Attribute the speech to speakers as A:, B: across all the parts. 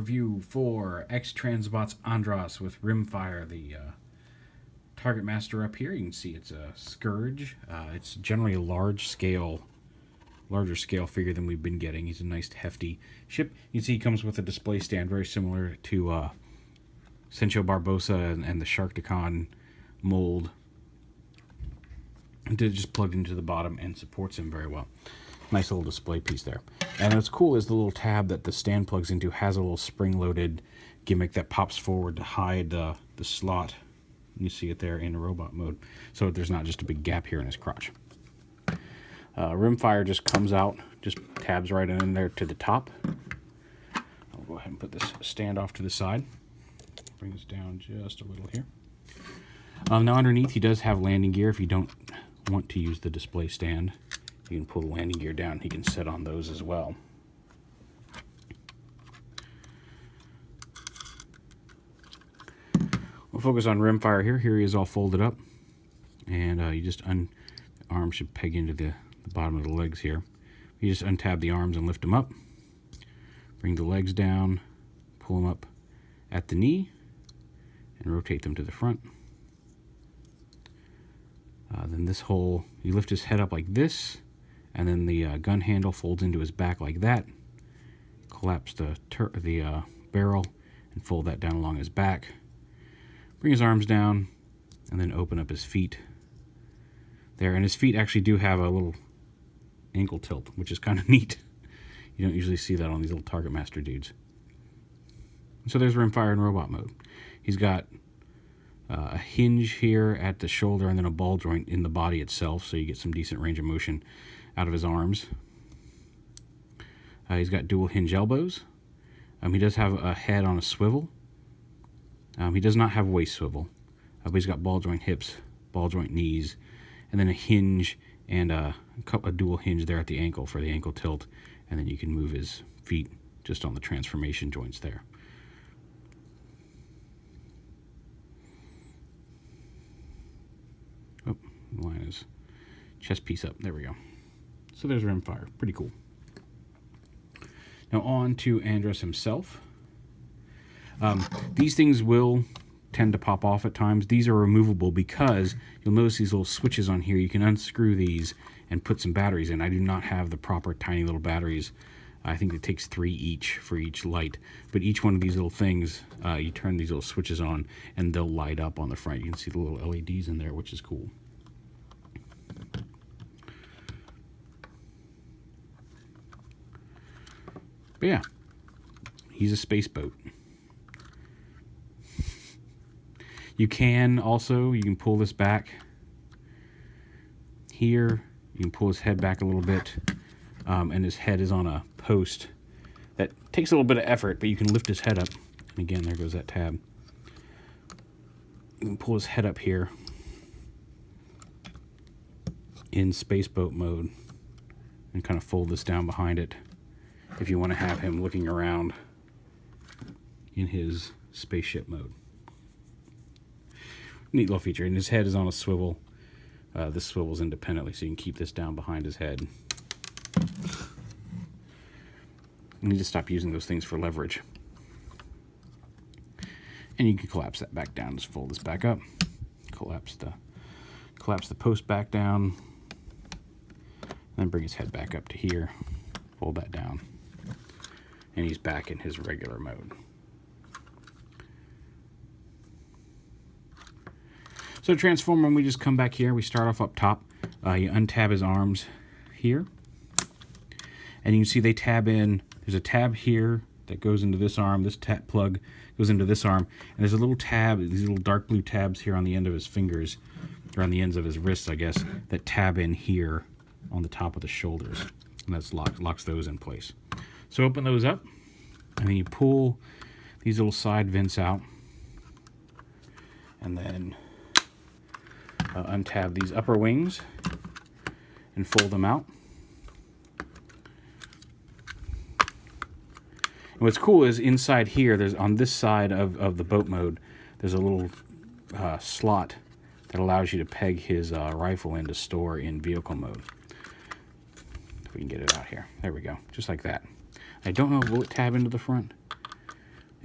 A: review for X-Transbots ANDRAS with Rimfire, the Targetmaster up here. You can see it's a Scourge. It's generally a larger scale figure than we've been getting. He's a nice hefty ship. You can see he comes with a display stand very similar to Sencho Barbossa and the Sharkticon mold. It just plugged into the bottom and supports him very well. Nice little display piece there. And what's cool is the little tab that the stand plugs into has a little spring-loaded gimmick that pops forward to hide the slot. You see it there in robot mode, so there's not just a big gap here in his crotch. Rimfire just comes out, just tabs right in there to the top. I'll go ahead and put this stand off to the side. Bring this down just a little here. Now underneath he does have landing gear. If you don't want to use the display stand, you can pull the landing gear down. He can sit on those as well. We'll focus on Rimfire here. Here he is all folded up. And you just the arm should peg into the bottom of the legs here. You just untab the arms and lift them up. Bring the legs down, pull them up at the knee, and rotate them to the front. Then this whole, you lift his head up like this, and then the gun handle folds into his back like that. Collapse the barrel and fold that down along his back. Bring his arms down, and then open up his feet there. And his feet actually do have a little ankle tilt, which is kind of neat. You don't usually see that on these little Targetmaster dudes. So there's Rimfire in robot mode. He's got a hinge here at the shoulder and then a ball joint in the body itself, so you get some decent range of motion out of his arms. He's got dual hinge elbows. He does have a head on a swivel. He does not have waist swivel, but he's got ball joint hips, ball joint knees, and then a hinge and a dual hinge there at the ankle for the ankle tilt, and then you can move his feet just on the transformation joints there. Oh, line his chest piece up. There we go. So there's Rimfire. Pretty cool. Now on to ANDRAS himself. These things will tend to pop off at times. These are removable because you'll notice these little switches on here. You can unscrew these and put some batteries in. I do not have the proper tiny little batteries. I think it takes 3 each for each light. But each one of these little things, you turn these little switches on and they'll light up on the front. You can see the little LEDs in there, which is cool. But yeah, he's a space boat. You can pull this back here. You can pull his head back a little bit, and his head is on a post that takes a little bit of effort, but you can lift his head up. And again, there goes that tab. You can pull his head up here in space boat mode and kind of fold this down behind it if you want to have him looking around in his spaceship mode. Neat little feature. And his head is on a swivel. This swivels independently, so you can keep this down behind his head. You need to stop using those things for leverage. And you can collapse that back down. Just fold this back up. Collapse the post back down. And then bring his head back up to here. Fold that down. And he's back in his regular mode. So to transform him, we just come back here. We start off up top. You untab his arms here. And you can see they tab in. There's a tab here that goes into this arm. This tab plug goes into this arm. And there's a little tab, these little dark blue tabs here on the end of his fingers, or on the ends of his wrists, I guess, that tab in here on the top of the shoulders. And that's locks those in place. So open those up. And then you pull these little side vents out. And then untab these upper wings and fold them out. And what's cool is inside here, there's on this side of the boat mode, there's a little slot that allows you to peg his rifle in to store in vehicle mode. If we can get it out here. There we go. Just like that. I don't know, will it tab into the front?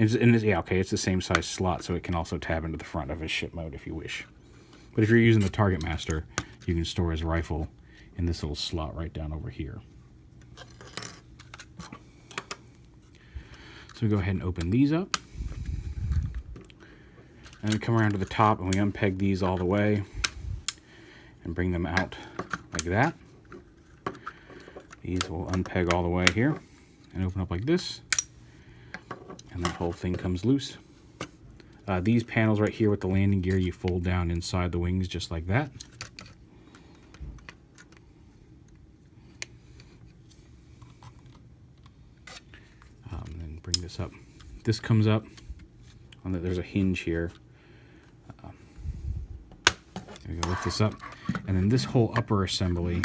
A: Yeah, okay, it's the same size slot, so it can also tab into the front of his ship mode if you wish. But if you're using the Targetmaster, you can store his rifle in this little slot right down over here. So we go ahead and open these up. And we come around to the top and we unpeg these all the way and bring them out like that. These will unpeg all the way here and open up like this. And that whole thing comes loose. These panels right here with the landing gear, you fold down inside the wings just like that. And bring this up. This comes up. There's a hinge here. There we go, lift this up. And then this whole upper assembly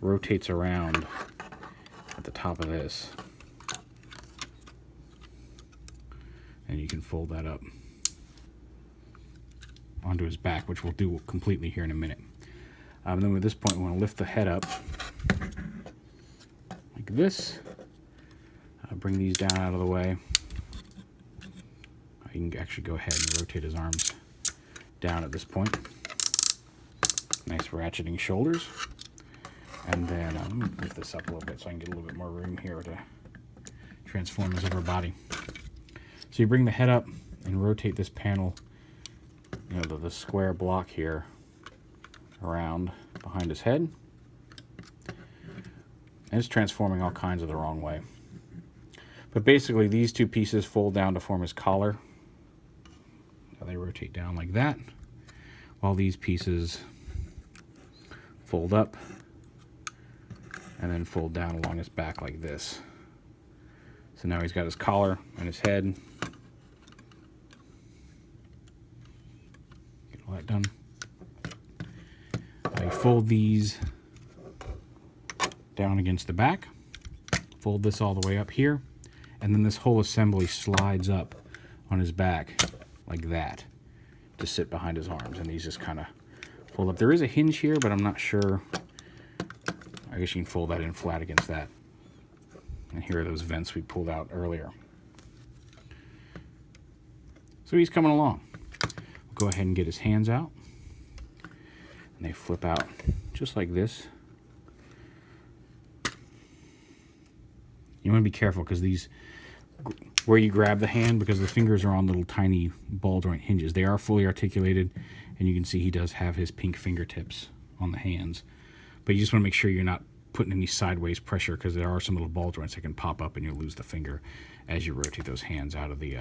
A: rotates around at the top of this. And you can fold that up onto his back, which we'll do completely here in a minute. And then at this point, we want to lift the head up like this. Bring these down out of the way. You can actually go ahead and rotate his arms down at this point. Nice ratcheting shoulders. And then let me lift this up a little bit so I can get a little bit more room here to transform his upper body. So you bring the head up and rotate this panel, you know, the square block here around behind his head. And it's transforming all kinds of the wrong way. But basically these two pieces fold down to form his collar. So they rotate down like that, while these pieces fold up and then fold down along his back like this. So now he's got his collar and his head. Get all that done. You fold these down against the back. Fold this all the way up here. And then this whole assembly slides up on his back like that to sit behind his arms. And these just kind of fold up. There is a hinge here, but I'm not sure. I guess you can fold that in flat against that. And here are those vents we pulled out earlier. So he's coming along. We'll go ahead and get his hands out. And they flip out just like this. You want to be careful because these, where you grab the hand, because the fingers are on little tiny ball joint hinges. They are fully articulated, and you can see he does have his pink fingertips on the hands. But you just want to make sure you're not putting any sideways pressure, because there are some little ball joints that can pop up and you'll lose the finger as you rotate those hands out of the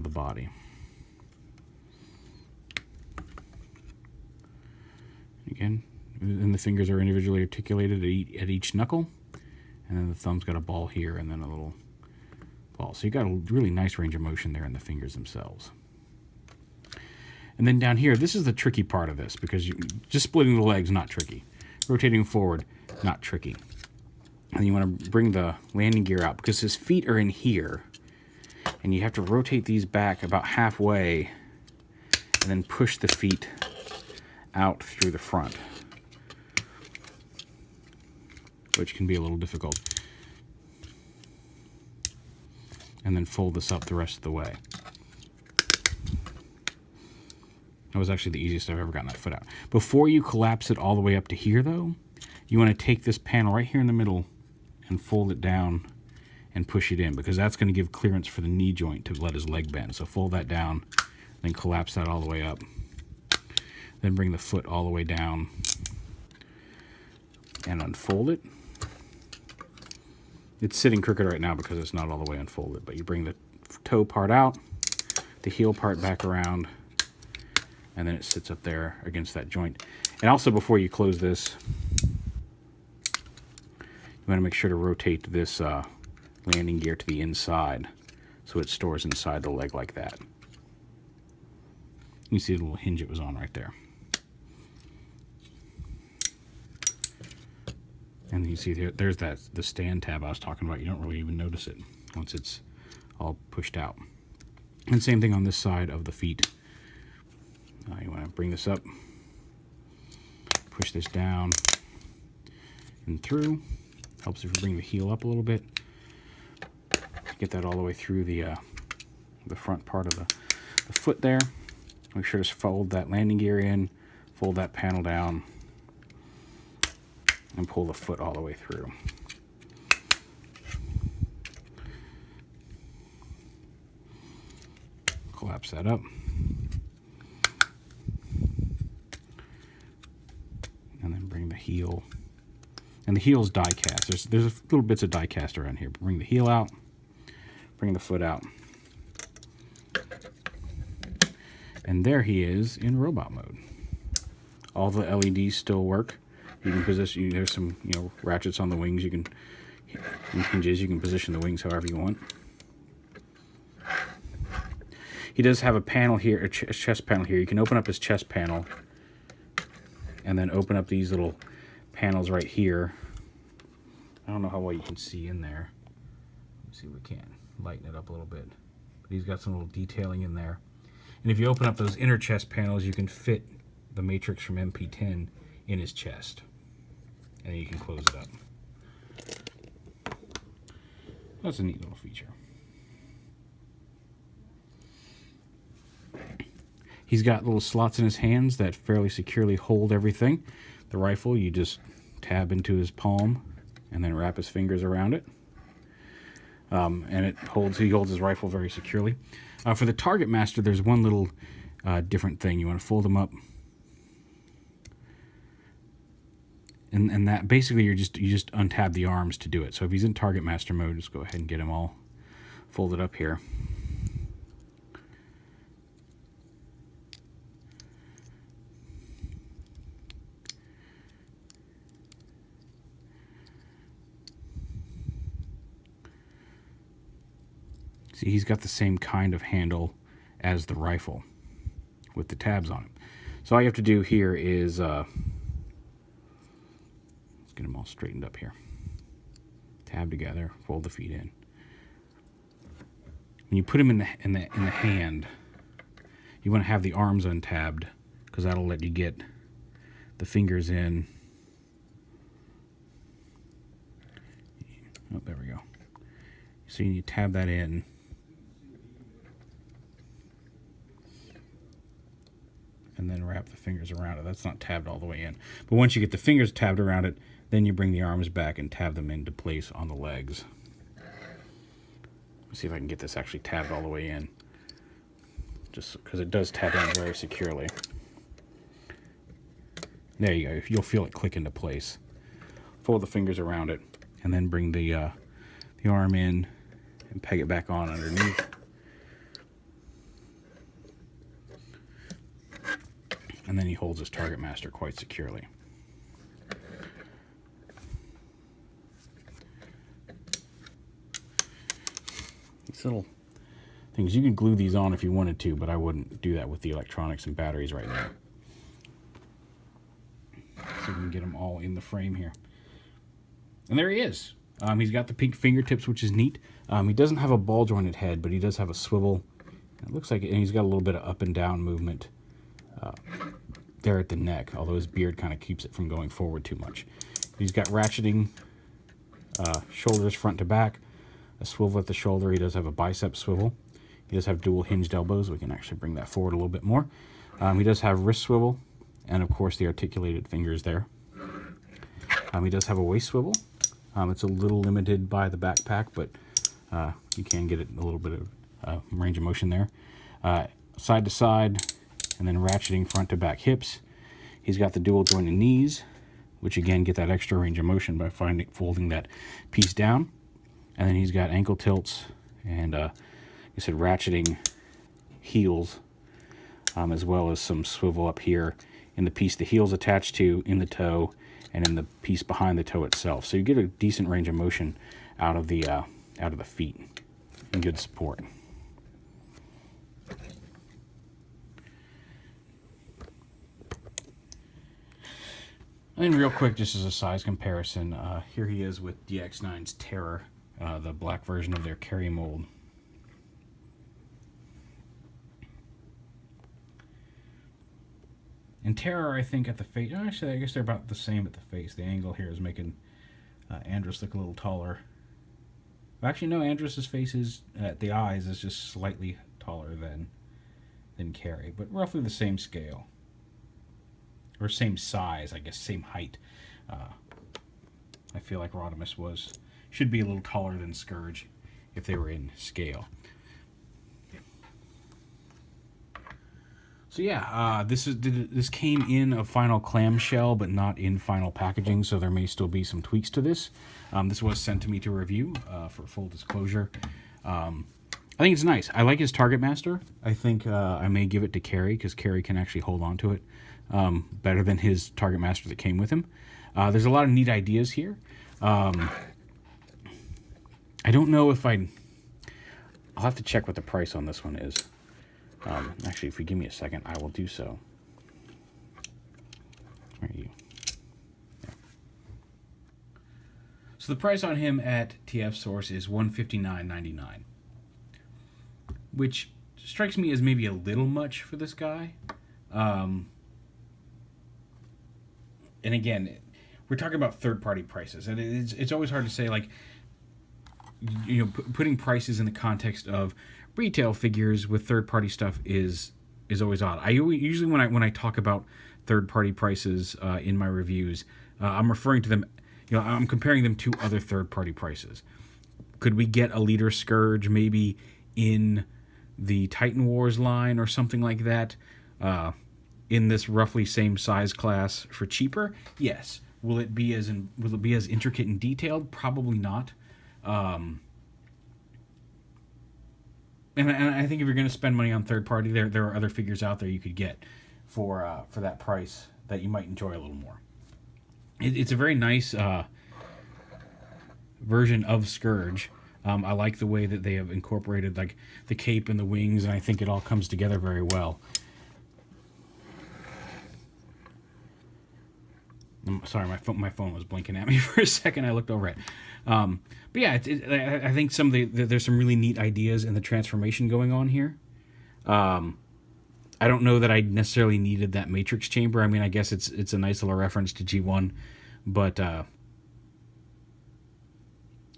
A: body. Again, and the fingers are individually articulated at each knuckle, and then the thumb's got a ball here and then a little ball. So you got a really nice range of motion there in the fingers themselves. And then down here, this is the tricky part of this, because just splitting the legs, not tricky. Rotating forward, not tricky. And you want to bring the landing gear out, because his feet are in here, and you have to rotate these back about halfway, and then push the feet out through the front, which can be a little difficult. And then fold this up the rest of the way. That was actually the easiest I've ever gotten that foot out. Before you collapse it all the way up to here, though, you want to take this panel right here in the middle and fold it down and push it in, because that's going to give clearance for the knee joint to let his leg bend. So fold that down, then collapse that all the way up. Then bring the foot all the way down and unfold it. It's sitting crooked right now because it's not all the way unfolded, but you bring the toe part out, the heel part back around, and then it sits up there against that joint. And also, before you close this, you want to make sure to rotate this landing gear to the inside so it stores inside the leg like that. You see the little hinge it was on right there. And you see there's the stand tab I was talking about. You don't really even notice it once it's all pushed out. And same thing on this side of the feet. You want to bring this up, push this down and through, Helps if you bring the heel up a little bit. Get that all the way through the front part of the foot there. Make sure to fold that landing gear in, fold that panel down, and pull the foot all the way through. Collapse that up. And then bring the heel. And the heel's die cast. There's little bits of die cast around here. Bring the heel out. Bring the foot out. And there he is in robot mode. All the LEDs still work. You can position, there's some, ratchets on the wings. You can, and hinges, you can position the wings however you want. He does have a panel here, a chest panel here. You can open up his chest panel and then open up these little panels right here. I don't know how well you can see in there. Let's see if we can lighten it up a little bit. But he's got some little detailing in there. And if you open up those inner chest panels, you can fit the Matrix from MP10 in his chest. And you can close it up. That's a neat little feature. He's got little slots in his hands that fairly securely hold everything. The rifle, you just tab into his palm and then wrap his fingers around it. And he holds his rifle very securely. For the Targetmaster, there's one little different thing. You want to fold them up, and that basically you just untab the arms to do it. So if he's in Targetmaster mode, just go ahead and get him all folded up here. See, he's got the same kind of handle as the rifle with the tabs on it. So all you have to do here is let's get them all straightened up here. Tab together, fold the feet in. When you put them in the hand, you want to have the arms untabbed because that'll let you get the fingers in. Oh, there we go. So you need to tab that in. And then wrap the fingers around it. That's not tabbed all the way in. But once you get the fingers tabbed around it, then you bring the arms back and tab them into place on the legs. Let's see if I can get this actually tabbed all the way in. Just because it does tab in very securely. There you go. You'll feel it click into place. Fold the fingers around it, and then bring the arm in and peg it back on underneath. And then he holds his Targetmaster quite securely. These little things, you can glue these on if you wanted to, but I wouldn't do that with the electronics and batteries right now. So we can get them all in the frame here. And there he is. He's got the pink fingertips, which is neat. He doesn't have a ball jointed head, but he does have a swivel. It looks like it, and he's got a little bit of up and down movement there at the neck, although his beard kind of keeps it from going forward too much. He's got ratcheting shoulders front to back, a swivel at the shoulder. He does have a bicep swivel. He does have dual hinged elbows. We can actually bring that forward a little bit more. He does have wrist swivel, and of course the articulated fingers there. He does have a waist swivel. It's a little limited by the backpack, but you can get it a little bit of range of motion there. Side to side, and then ratcheting front to back hips. He's got the dual jointed knees, which again get that extra range of motion by folding that piece down. And then he's got ankle tilts and, like I said, ratcheting heels, as well as some swivel up here in the piece the heel's attached to, in the toe, and in the piece behind the toe itself. So you get a decent range of motion out of the feet and good support. And real quick, just as a size comparison, here he is with DX9's Terror, the black version of their carry mold. And Terror, I think, at the face, actually, I guess they're about the same at the face. The angle here is making Andras look a little taller. Actually, no, Andras's face is, at the eyes, is just slightly taller than Carrie, but roughly the same scale. Or same size, I guess, same height. I feel like Rodimus should be a little taller than Scourge if they were in scale. So yeah, this came in a final clamshell, but not in final packaging, so there may still be some tweaks to this. This was sent to me to review, for full disclosure. I think it's nice. I like his Targetmaster. I think I may give it to Carrie, because Carrie can actually hold on to it better than his Targetmaster that came with him. There's a lot of neat ideas here. I don't know if I'll have to check what the price on this one is. Actually, if you give me a second, I will do so. Where are you? Yeah. So the price on him at TF Source is $159.99, which strikes me as maybe a little much for this guy. And again, we're talking about third-party prices, and it's always hard to say, like, you know, putting prices in the context of retail figures with third-party stuff is always odd. Usually when I talk about third-party prices in my reviews, I'm referring to them, you know, I'm comparing them to other third-party prices. Could we get a Leader Scourge maybe in the Titan Wars line or something like that, in this roughly same size class for cheaper? Yes. Will it be as intricate and detailed? Probably not. And I think if you're going to spend money on third party, there are other figures out there you could get for that price that you might enjoy a little more. It's a very nice version of Scourge. I like the way that they have incorporated, like, the cape and the wings, and I think it all comes together very well. I'm sorry, my phone was blinking at me for a second. I looked over it. But yeah, I think there's some really neat ideas in the transformation going on here. I don't know that I necessarily needed that Matrix chamber. I mean, I guess it's a nice little reference to G1, but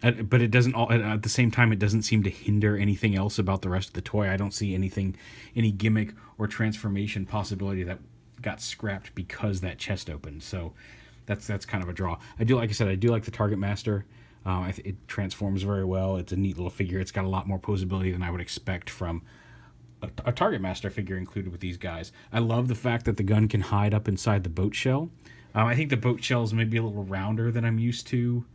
A: it doesn't at the same time, it doesn't seem to hinder anything else about the rest of the toy. I don't see any gimmick or transformation possibility that got scrapped because that chest opened. So that's kind of a draw. Like I said, I do like the Targetmaster. It transforms very well. It's a neat little figure. It's got a lot more posability than I would expect from a Targetmaster figure included with these guys. I love the fact that the gun can hide up inside the boat shell. I think the boat shell is maybe a little rounder than I'm used to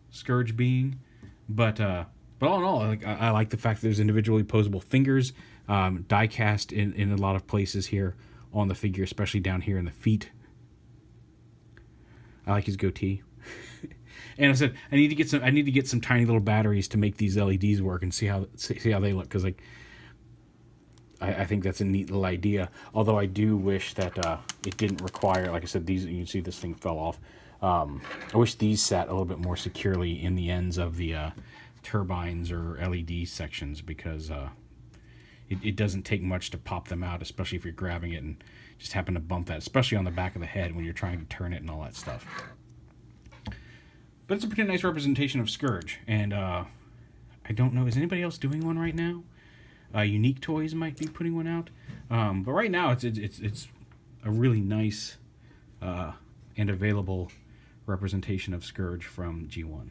A: Scourge being, but all in all, I like the fact that there's individually posable fingers, die cast in a lot of places here on the figure, especially down here in the feet. I like his goatee. And I said I need to get some tiny little batteries to make these LEDs work and see how they look, because like I think that's a neat little idea. Although I do wish that it didn't require, like I said, these, you can see this thing fell off. I wish these sat a little bit more securely in the ends of the turbines or LED sections, because it doesn't take much to pop them out, especially if you're grabbing it and just happen to bump that, especially on the back of the head when you're trying to turn it and all that stuff. But it's a pretty nice representation of Scourge, and I don't know, is anybody else doing one right now? Unique Toys might be putting one out, but right now it's a really nice and available representation of Scourge from G1.